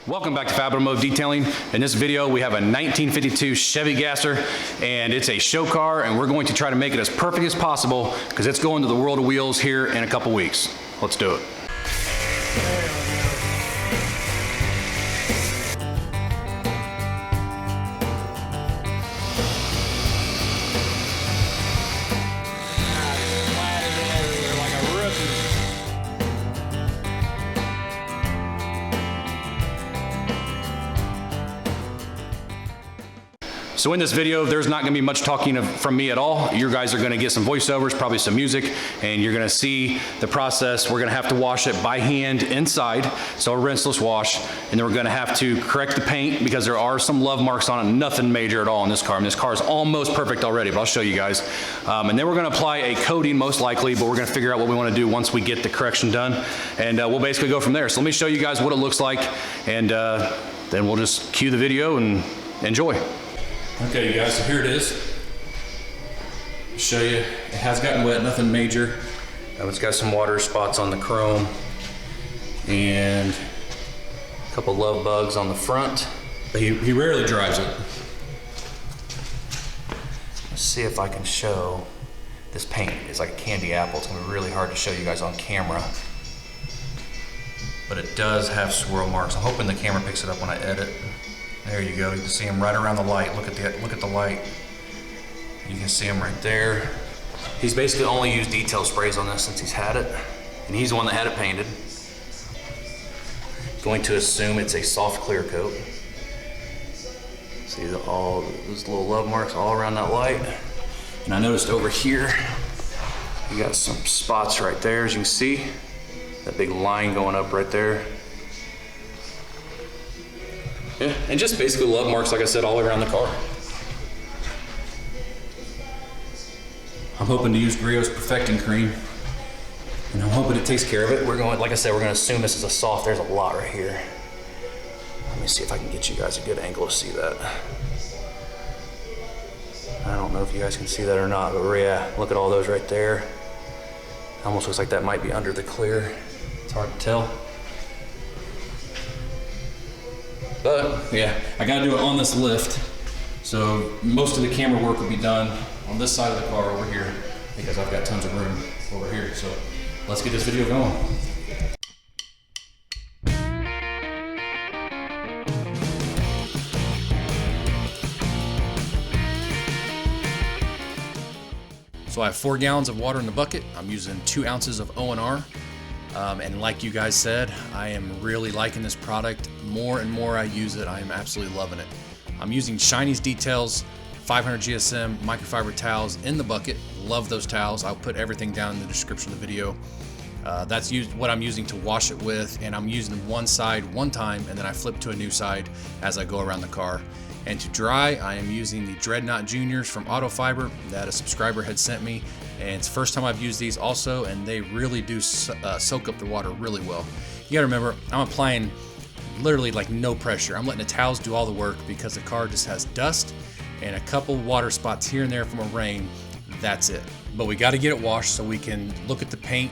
Welcome back to Fab Automotive Detailing. In this video, we have a 1952 Chevy Gasser, and it's a show car, and we're going to try to make it as perfect as possible because it's going to the world of wheels here in a couple weeks. Let's do it. So in this video, there's not gonna be much talking from me at all. You guys are gonna get some voiceovers, probably some music, and you're gonna see the process. We're gonna have to wash it by hand inside, so a rinseless wash, and then we're gonna have to correct the paint because there are some love marks on it, nothing major at all in this car. And this car is almost perfect already, but I'll show you guys. And then we're gonna apply a coating most likely, but we're gonna figure out what we wanna do once we get the correction done. And we'll basically go from there. So let me show you guys what it looks like, and then we'll just cue the video and enjoy. Okay, you guys, so here it is. I'll show you, it has gotten wet, nothing major. It's got some water spots on the chrome and a couple love bugs on the front. But he rarely dries it. Let's see if I can show. This paint is like a candy apple. It's gonna be really hard to show you guys on camera. But it does have swirl marks. I'm hoping the camera picks it up when I edit. There you go. You can see him right around the light. Look at the light. You can see him right there. He's basically only used detail sprays on this since he's had it, and he's the one that had it painted. Going to assume it's a soft clear coat. See all those little love marks all around that light. And I noticed over here, you got some spots right there, as you can see. That big line going up right there. Yeah, and just basically love marks, like I said, all around the car. I'm hoping to use Griot's Perfecting Cream, and I'm hoping it takes care of it. We're going, like I said, we're going to assume this is a soft. There's a lot right here. Let me see if I can get you guys a good angle to see that. I don't know if you guys can see that or not, but yeah, look at all those right there. Almost looks like that might be under the clear. It's hard to tell. But yeah, I gotta do it on this lift. So most of the camera work will be done on this side of the car over here because I've got tons of room over here. So let's get this video going. So I have 4 gallons of water in the bucket. I'm using 2 ounces of O&R. And like you guys said, I am really liking this product. More and more I use it, I am absolutely loving it. I'm using Shiny's Details 500 GSM microfiber towels in the bucket. Love those towels. I'll put everything down in the description of the video. That's what I'm using to wash it with, and I'm using one side one time, and then I flip to a new side as I go around the car. And to dry, I am using the Dreadnought Juniors from Auto Fiber that a subscriber had sent me. And it's the first time I've used these also, and they really do soak up the water really well. You gotta remember, I'm applying literally like no pressure. I'm letting the towels do all the work because the car just has dust and a couple water spots here and there from a rain. That's it. But we gotta get it washed so we can look at the paint,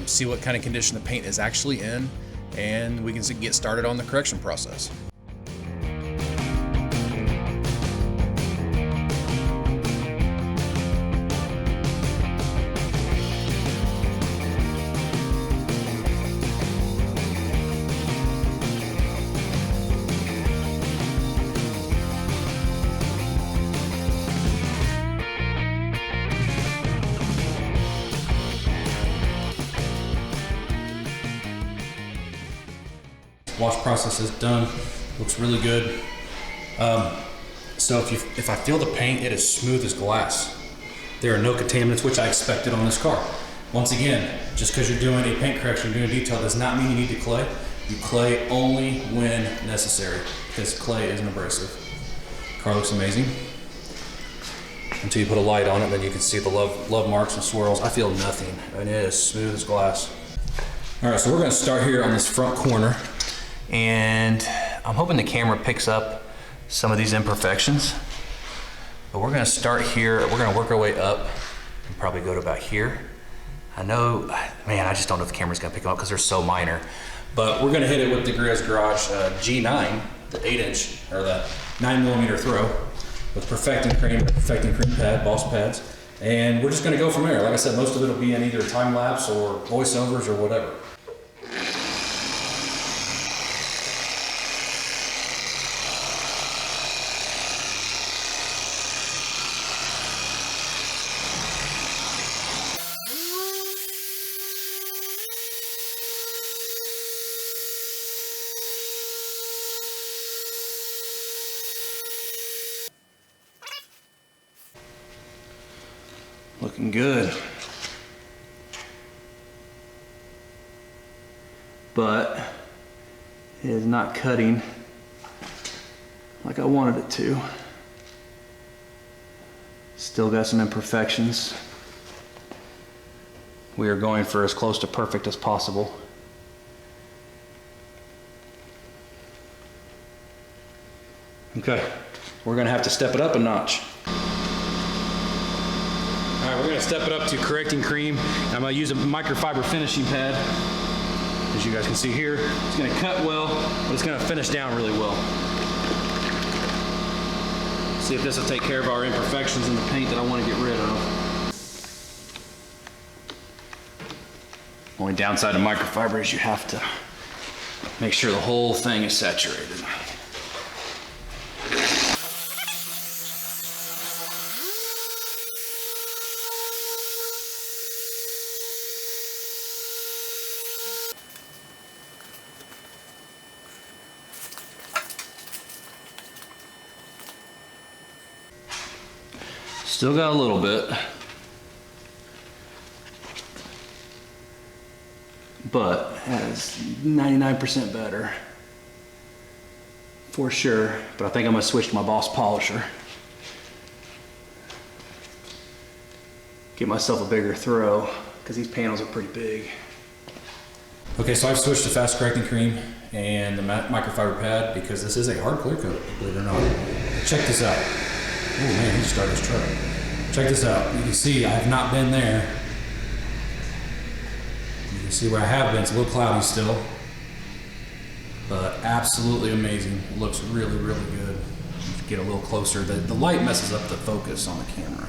see what kind of condition the paint is actually in, and we can get started on the correction process. Wash process is done. Looks really good. So if I feel the paint, it is smooth as glass. There are no contaminants, which I expected on this car. Once again, just because you're doing a paint correction, doing a detail, does not mean you need to clay. You clay only when necessary, because clay is an abrasive. Car looks amazing. Until you put a light on it, then you can see the love marks and swirls. I feel nothing, and it is smooth as glass. All right, so we're gonna start here on this front corner. And I'm hoping the camera picks up some of these imperfections. But we're gonna start here. We're gonna work our way up and probably go to about here. I know, man, I just don't know if the camera's gonna pick them up because they're so minor. But we're gonna hit it with the Grizz Garage G9, the 8-inch, or the 9mm throw, with Perfecting Cream pad, Boss pads. And we're just gonna go from there. Like I said, most of it will be in either time lapse or voiceovers or whatever. Looking good. But it is not cutting like I wanted it to. Still got some imperfections. We are going for as close to perfect as possible. Okay, we're gonna have to step it up a notch. All right, we're gonna step it up to Correcting Cream. I'm gonna use a microfiber finishing pad. As you guys can see here, it's gonna cut well, but it's gonna finish down really well. See if this will take care of our imperfections in the paint that I wanna get rid of. Only downside of microfiber is you have to make sure the whole thing is saturated. Still got a little bit, but that's 99% better for sure. But I think I'm gonna switch to my Boss polisher. Get myself a bigger throw because these panels are pretty big. Okay, so I've switched to Fast Correcting Cream and the microfiber pad because this is a hard clear coat, believe it or not. Check this out. Oh man, he started his truck. Check this out. You can see I have not been there. You can see where I have been. It's a little cloudy still, but absolutely amazing. It looks really, really good. Get a little closer. The light messes up the focus on the camera.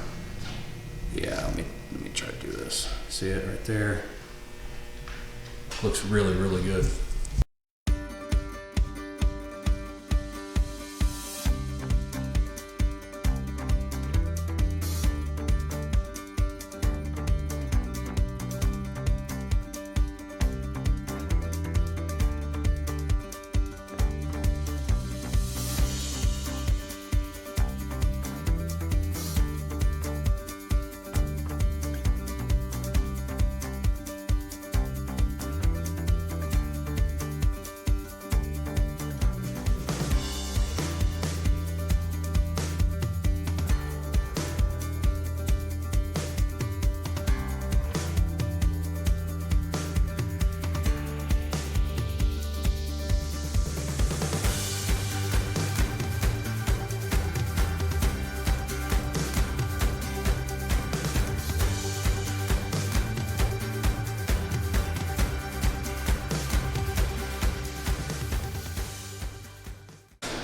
Yeah, let me try to do this. See it right there? Looks really, really good.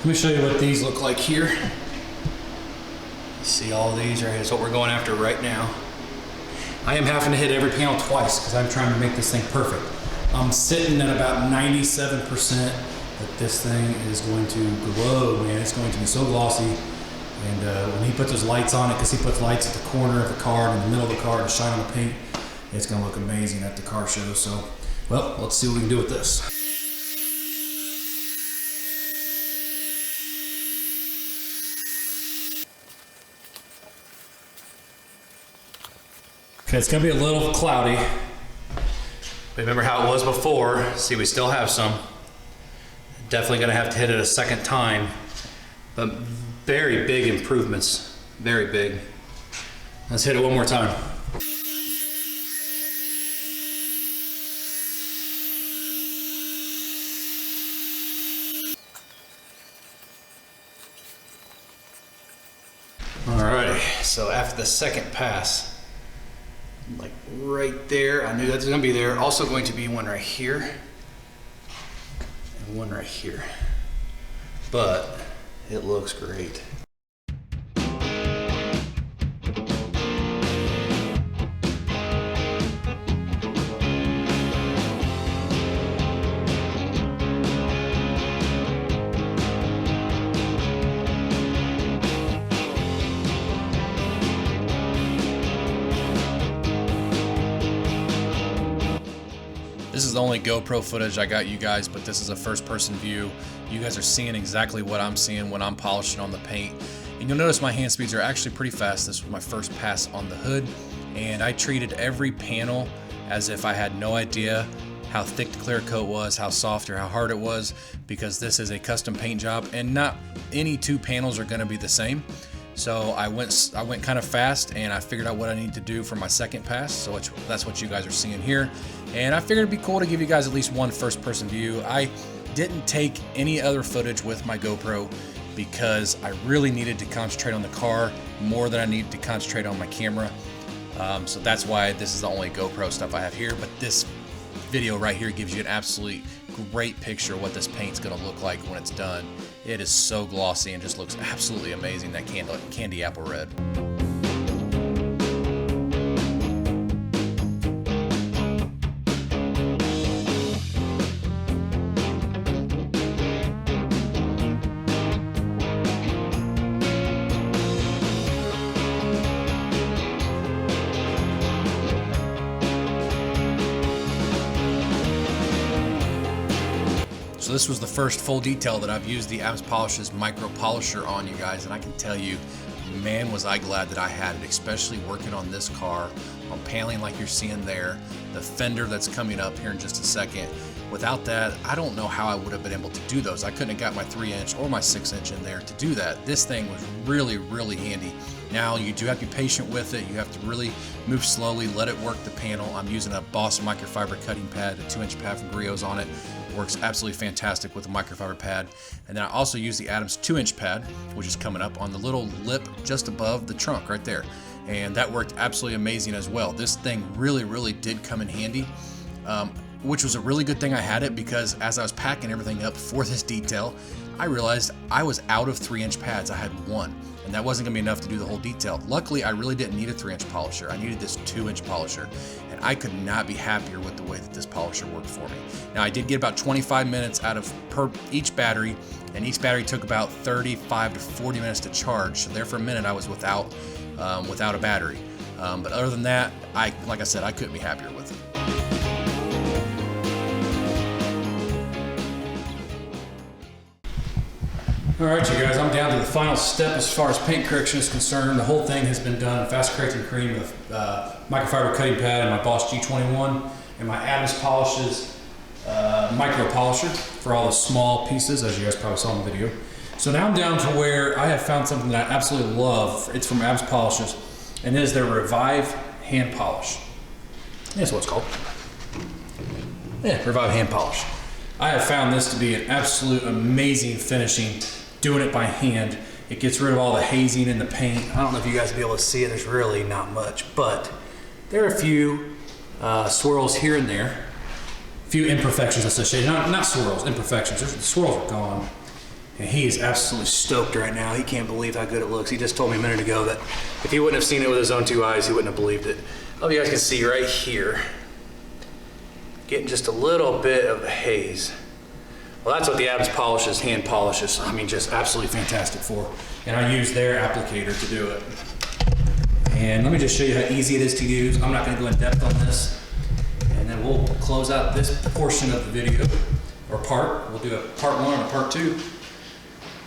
Let me show you what these look like here. You see all these right here? That's what we're going after right now. I am having to hit every panel twice because I'm trying to make this thing perfect. I'm sitting at about 97% that this thing is going to glow, man. It's going to be so glossy. And when he puts his lights on it, because he puts lights at the corner of the car and in the middle of the car to shine on the paint, it's going to look amazing at the car show. So, well, let's see what we can do with this. Okay, it's gonna be a little cloudy. Remember how it was before. See, we still have some. Definitely gonna have to hit it a second time, but very big improvements, very big. Let's hit it one more time. Alrighty, so after the second pass, like right there, I knew that was gonna be there. Also going to be one right here. one right here. But it looks great. This is the only GoPro footage I got you guys, but this is a first person view. You guys are seeing exactly what I'm seeing when I'm polishing on the paint. And you'll notice my hand speeds are actually pretty fast. This was my first pass on the hood, and I treated every panel as if I had no idea how thick the clear coat was, how soft or how hard it was, because this is a custom paint job and not any two panels are gonna be the same. So I went kind of fast, and I figured out what I need to do for my second pass. So that's what you guys are seeing here. And I figured it'd be cool to give you guys at least one first person view. I didn't take any other footage with my GoPro because I really needed to concentrate on the car more than I needed to concentrate on my camera. So that's why this is the only GoPro stuff I have here. But this video right here gives you an absolutely great picture of what this paint's gonna look like when it's done. It is so glossy and just looks absolutely amazing, that candy apple red. So this was the first full detail that I've used the Abs Polish's micro polisher on, you guys, and I can tell you, man, was I glad that I had it, especially working on this car, on paneling like you're seeing there, the fender that's coming up here in just a second. Without that, I don't know how I would have been able to do those. I couldn't have got my 3-inch or my 6-inch in there to do that. This thing was really, really handy. Now, you do have to be patient with it. You have to really move slowly, let it work the panel. I'm using a Boss microfiber cutting pad, a 2-inch pad from Griot's on it. Works absolutely fantastic with a microfiber pad. And then I also use the Adams 2-inch pad, which is coming up on the little lip just above the trunk right there. And that worked absolutely amazing as well. This thing really, really did come in handy, which was a really good thing I had it, because as I was packing everything up for this detail, I realized I was out of 3-inch pads. I had one, and that wasn't gonna be enough to do the whole detail. Luckily, I really didn't need a 3-inch polisher. I needed this 2-inch polisher, and I could not be happier with the way that this polisher worked for me. Now, I did get about 25 minutes out of each battery, and each battery took about 35 to 40 minutes to charge. So there for a minute, I was without a battery. But other than that, like I said, I couldn't be happier with it. Alright, you guys, I'm down to the final step as far as paint correction is concerned. The whole thing has been done fast correct and cream with microfiber cutting pad and my Boss G21 and my Adams Polishes micro polisher for all the small pieces, as you guys probably saw in the video. So now I'm down to where I have found something that I absolutely love. It's from Adams Polishes, and it is their Revive hand polish. That's what it's called. Yeah, Revive hand polish. I have found this to be an absolute amazing finishing. Doing it by hand, it gets rid of all the hazing in the paint. I don't know if you guys will be able to see it. There's really not much, but there are a few swirls here and there, a few imperfections associated. Not swirls, imperfections. The swirls are gone, and he is absolutely stoked right now. He can't believe how good it looks. He just told me a minute ago that if he wouldn't have seen it with his own 2 eyes, he wouldn't have believed it. I hope you guys can see right here, getting just a little bit of the haze. Well, that's what the Adams Polishes hand polishes, I mean, just absolutely fantastic for. And I use their applicator to do it. And let me just show you how easy it is to use. I'm not gonna go in depth on this. And then we'll close out this portion of the video, or part. We'll do a part 1 and a part 2.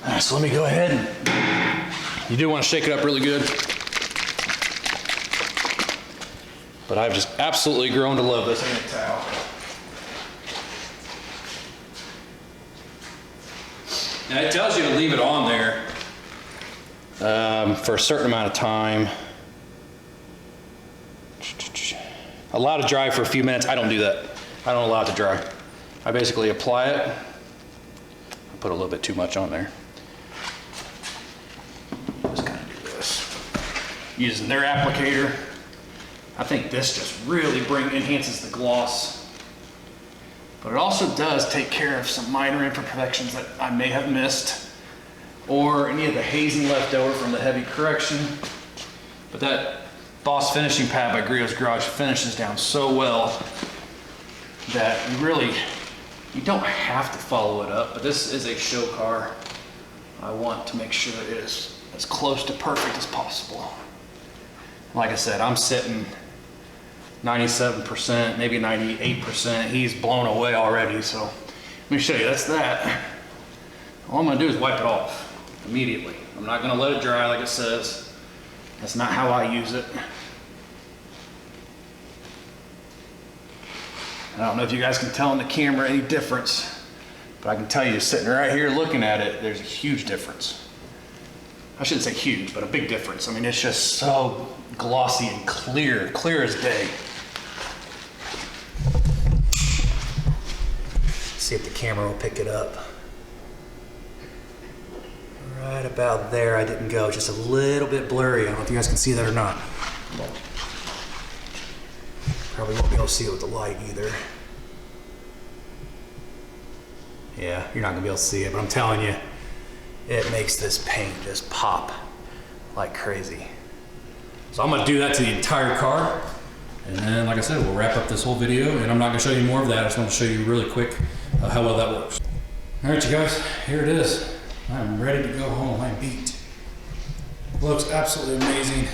All right, so let me go ahead and, you do wanna shake it up really good. But I've just absolutely grown to love this hand towel. Now it tells you to leave it on there for a certain amount of time. Allow it to dry for a few minutes. I don't do that. I don't allow it to dry. I basically apply it. I put a little bit too much on there. Just kind of do this. Using their applicator. I think this just really enhances the gloss. But it also does take care of some minor imperfections that I may have missed, or any of the hazing left over from the heavy correction. But that Boss finishing pad by Griot's Garage finishes down so well that you don't have to follow it up. But this is a show car. I want to make sure it is as close to perfect as possible. Like I said, I'm sitting 97%, maybe 98%. He's blown away already, so let me show you. That's that. All I'm gonna do is wipe it off immediately. I'm not gonna let it dry like it says. That's not how I use it. I don't know if you guys can tell on the camera any difference, but I can tell you, sitting right here looking at it, there's a huge difference. I shouldn't say huge, but a big difference. I mean, it's just so glossy and clear as day. See if the camera will pick it up. Right about there, I didn't go, just a little bit blurry. I don't know if you guys can see that or not. Probably won't be able to see it with the light either. Yeah, you're not gonna be able to see it, but I'm telling you, it makes this paint just pop like crazy. So I'm gonna do that to the entire car. And then, like I said, we'll wrap up this whole video, and I'm not gonna show you more of that. I just want to show you really quick how well that works. All right, you guys, here it is. I'm ready to go home. I'm beat. Looks absolutely amazing.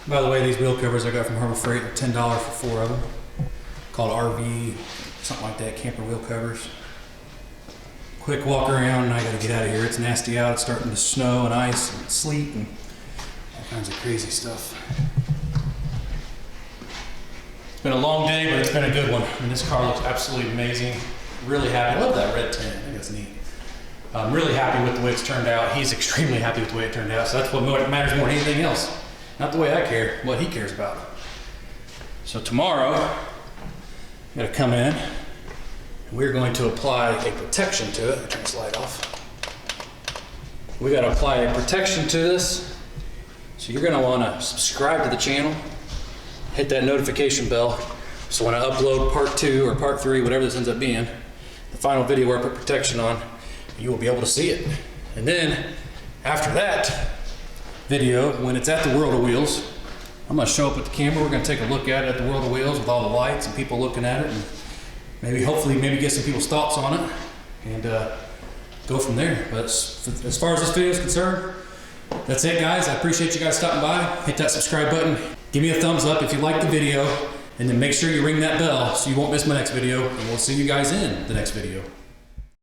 By the way, these wheel covers I got from Harbor Freight are $10 for 4 of them. Called RV, something like that, camper wheel covers. Quick walk around, and I gotta get out of here. It's nasty out. It's starting to snow and ice and sleet and all kinds of crazy stuff. It's been a long day, but it's been a good one. I mean, this car looks absolutely amazing. Really happy. I love that red tint. I think that's neat. I'm really happy with the way it's turned out. He's extremely happy with the way it turned out. So that's what matters more than anything else. Not the way I care, what he cares about. So tomorrow, I'm gonna come in, and we're going to apply a protection to it. I'll turn this light off. We gotta apply a protection to this. So you're gonna wanna subscribe to the channel, hit that notification bell, so when I upload part 2 or part 3, whatever this ends up being, the final video where I put protection on, you will be able to see it. And then, after that video, when it's at the World of Wheels, I'm gonna show up with the camera. We're gonna take a look at it at the World of Wheels with all the lights and people looking at it, and hopefully get some people's thoughts on it, and go from there. But as far as this video is concerned, that's it, guys. I appreciate you guys stopping by. Hit that subscribe button. Give me a thumbs up if you liked the video, and then make sure you ring that bell so you won't miss my next video, and we'll see you guys in the next video.